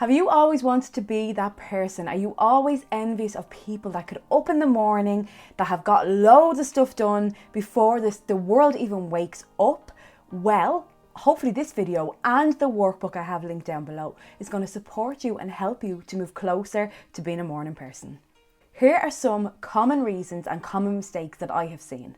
Have you always wanted to be that person? Are you always envious of people that could up in the morning, that have got loads of stuff done before the world even wakes up? Well, hopefully this video and the workbook I have linked down below is going to support you and help you to move closer to being a morning person. Here are some common reasons and common mistakes that I have seen.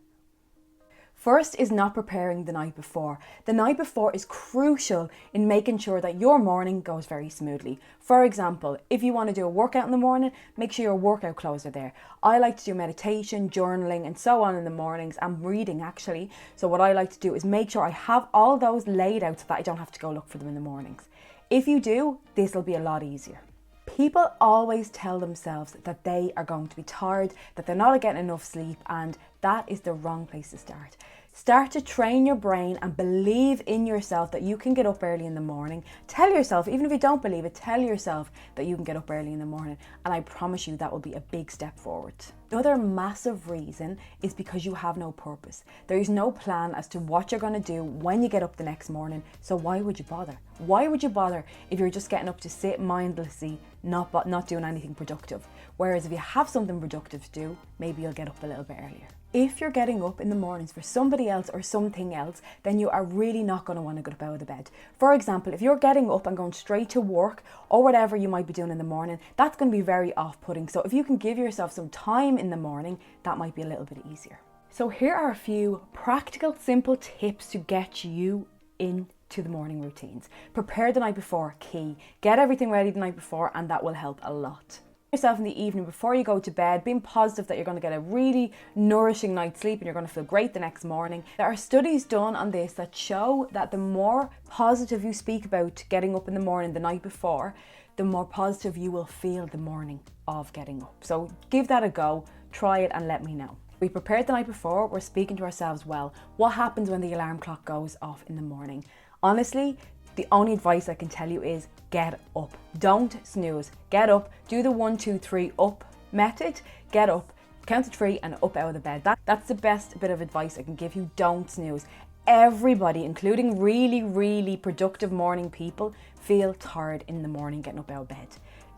First is not preparing the night before. The night before is crucial in making sure that your morning goes very smoothly. For example, if you want to do a workout in the morning, make sure your workout clothes are there. I like to do meditation, journaling and so on in the mornings, and reading actually. So what I like to do is make sure I have all those laid out so that I don't have to go look for them in the mornings. If you do, this will be a lot easier. People always tell themselves that they are going to be tired, that they're not getting enough sleep, and that is the wrong place to start. Start to train your brain and believe in yourself that you can get up early in the morning. Tell yourself, even if you don't believe it, tell yourself that you can get up early in the morning, and I promise you that will be a big step forward. Another massive reason is because you have no purpose. There is no plan as to what you're going to do when you get up the next morning, so why would you bother? Why would you bother if you're just getting up to sit mindlessly, not doing anything productive? Whereas if you have something productive to do, maybe you'll get up a little bit earlier. If you're getting up in the mornings for somebody else or something else, then you are really not going to want to get up out of the bed. For example, if you're getting up and going straight to work or whatever you might be doing in the morning, that's going to be very off-putting. So if you can give yourself some time in the morning, that might be a little bit easier. So here are a few practical, simple tips to get you into the morning routines. Prepare the night before, key. Get everything ready the night before, and that will help a lot. Yourself in the evening before you go to bed, being positive that you're going to get a really nourishing night's sleep and you're going to feel great the next morning. There are studies done on this that show that the more positive you speak about getting up in the morning the night before, the more positive you will feel the morning of getting up. So give that a go, try it and let me know. We prepared the night before, we're speaking to ourselves well. What happens when the alarm clock goes off in the morning? Honestly, the only advice I can tell you is get up. Don't snooze. Get up. Do the 1, 2, 3 up method. Get up, count to 3 and up out of the bed. That's the best bit of advice I can give you. Don't snooze. Everybody, including really, really productive morning people, feel tired in the morning getting up out of bed.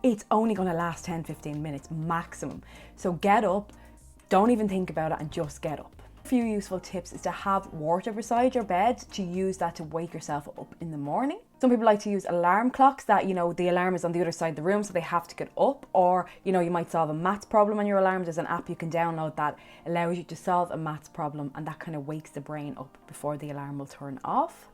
It's only going to last 10-15 minutes maximum. So get up, don't even think about it and just get up. A few useful tips is to have water beside your bed, to use that to wake yourself up in the morning. Some people like to use alarm clocks that, the alarm is on the other side of the room so they have to get up, or, you might solve a maths problem on your alarm. There's an app you can download that allows you to solve a maths problem, and that kind of wakes the brain up before the alarm will turn off.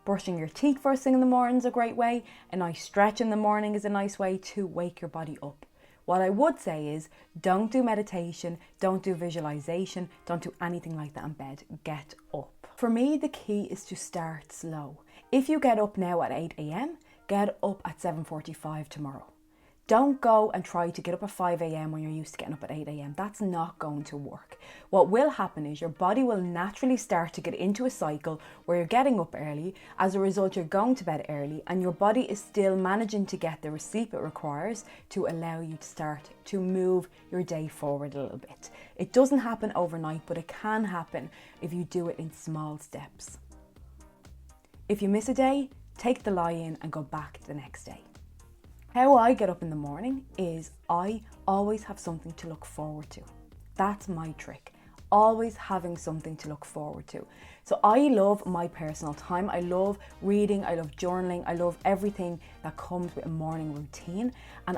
Brushing your teeth first thing in the morning is a great way. A nice stretch in the morning is a nice way to wake your body up. What I would say is don't do meditation, don't do visualization, don't do anything like that in bed. Get up. For me, the key is to start slow. If you get up now at 8 a.m, get up at 7:45 tomorrow. Don't go and try to get up at 5 a.m. when you're used to getting up at 8 a.m. That's not going to work. What will happen is your body will naturally start to get into a cycle where you're getting up early. As a result, you're going to bed early, and your body is still managing to get the sleep it requires to allow you to start to move your day forward a little bit. It doesn't happen overnight, but it can happen if you do it in small steps. If you miss a day, take the lie-in and go back the next day. How I get up in the morning is I always have something to look forward to. That's my trick. Always having something to look forward to. So I love my personal time. I love reading. I love journaling. I love everything that comes with a morning routine. And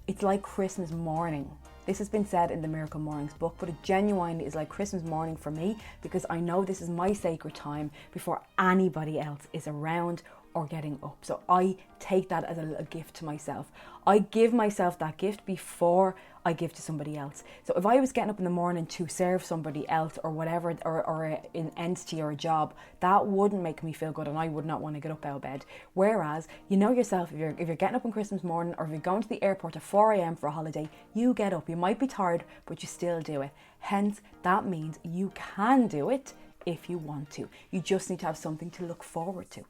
it's like Christmas morning. This has been said in the Miracle Mornings book, but it genuinely is like Christmas morning for me, because I know this is my sacred time before anybody else is around or getting up. So I take that as a little gift to myself. I give myself that gift before I give to somebody else. So if I was getting up in the morning to serve somebody else or whatever, or an entity or a job, that wouldn't make me feel good and I would not want to get up out of bed. Whereas, yourself, if you're getting up on Christmas morning, or if you're going to the airport at 4 a.m. for a holiday, you get up. You might be tired, but you still do it. Hence, that means you can do it if you want to. You just need to have something to look forward to.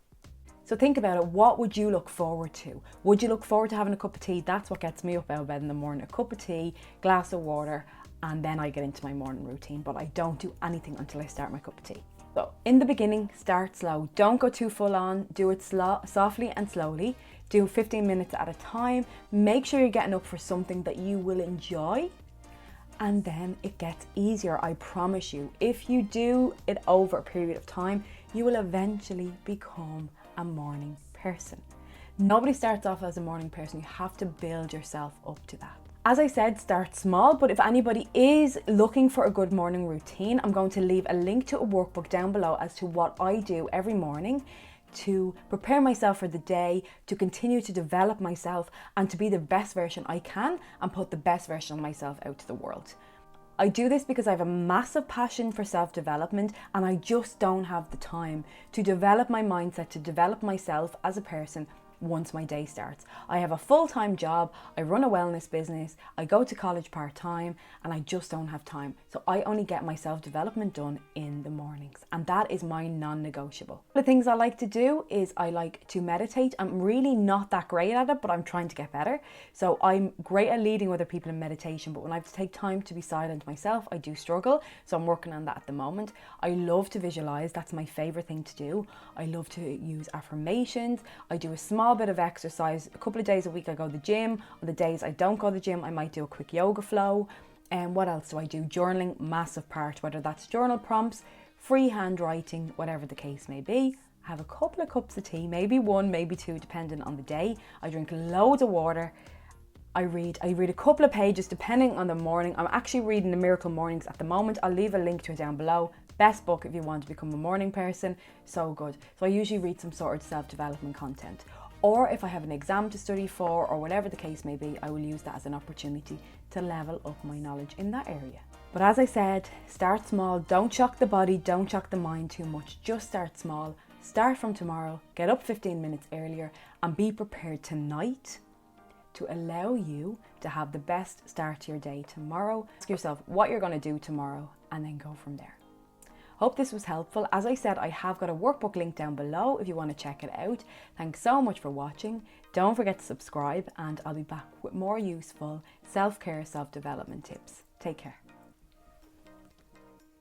So think about it. What would you look forward to? Would you look forward to having a cup of tea? That's what gets me up out of bed in the morning. A cup of tea, glass of water, and then I get into my morning routine. But I don't do anything until I start my cup of tea. So in the beginning, start slow. Don't go too full on. Do it softly and slowly. Do 15 minutes at a time. Make sure you're getting up for something that you will enjoy. And then it gets easier, I promise you. If you do it over a period of time, you will eventually become a morning person. Nobody starts off as a morning person. You have to build yourself up to that. As I said, start small, but if anybody is looking for a good morning routine, I'm going to leave a link to a workbook down below as to what I do every morning to prepare myself for the day, to continue to develop myself and to be the best version I can and put the best version of myself out to the world. I do this because I have a massive passion for self-development and I just don't have the time to develop my mindset, to develop myself as a person once my day starts. I have a full-time job, I run a wellness business, I go to college part-time and I just don't have time. So I only get my self-development done in the mornings and that is my non-negotiable. The things I like to do is I like to meditate. I'm really not that great at it, but I'm trying to get better. So I'm great at leading other people in meditation, but when I have to take time to be silent myself, I do struggle. So I'm working on that at the moment. I love to visualize, that's my favorite thing to do. I love to use affirmations. I do a small bit of exercise. A couple of days a week I go to the gym. On the days I don't go to the gym, I might do a quick yoga flow. And what else do I do? Journaling, massive part, whether that's journal prompts, free handwriting, whatever the case may be. I have a couple of cups of tea, maybe one, maybe two, depending on the day. I drink loads of water. I read a couple of pages depending on the morning. I'm actually reading the Miracle Mornings at the moment. I'll leave a link to it down below. Best book if you want to become a morning person. So good. So I usually read some sort of self-development content. Or if I have an exam to study for or whatever the case may be, I will use that as an opportunity to level up my knowledge in that area. But as I said, start small. Don't shock the body, don't shock the mind too much. Just start small. Start from tomorrow, get up 15 minutes earlier and be prepared tonight to allow you to have the best start to your day tomorrow. Ask yourself what you're going to do tomorrow and then go from there. Hope this was helpful. As I said, I have got a workbook link down below if you want to check it out. Thanks so much for watching. Don't forget to subscribe and I'll be back with more useful self-care, self-development tips. Take care.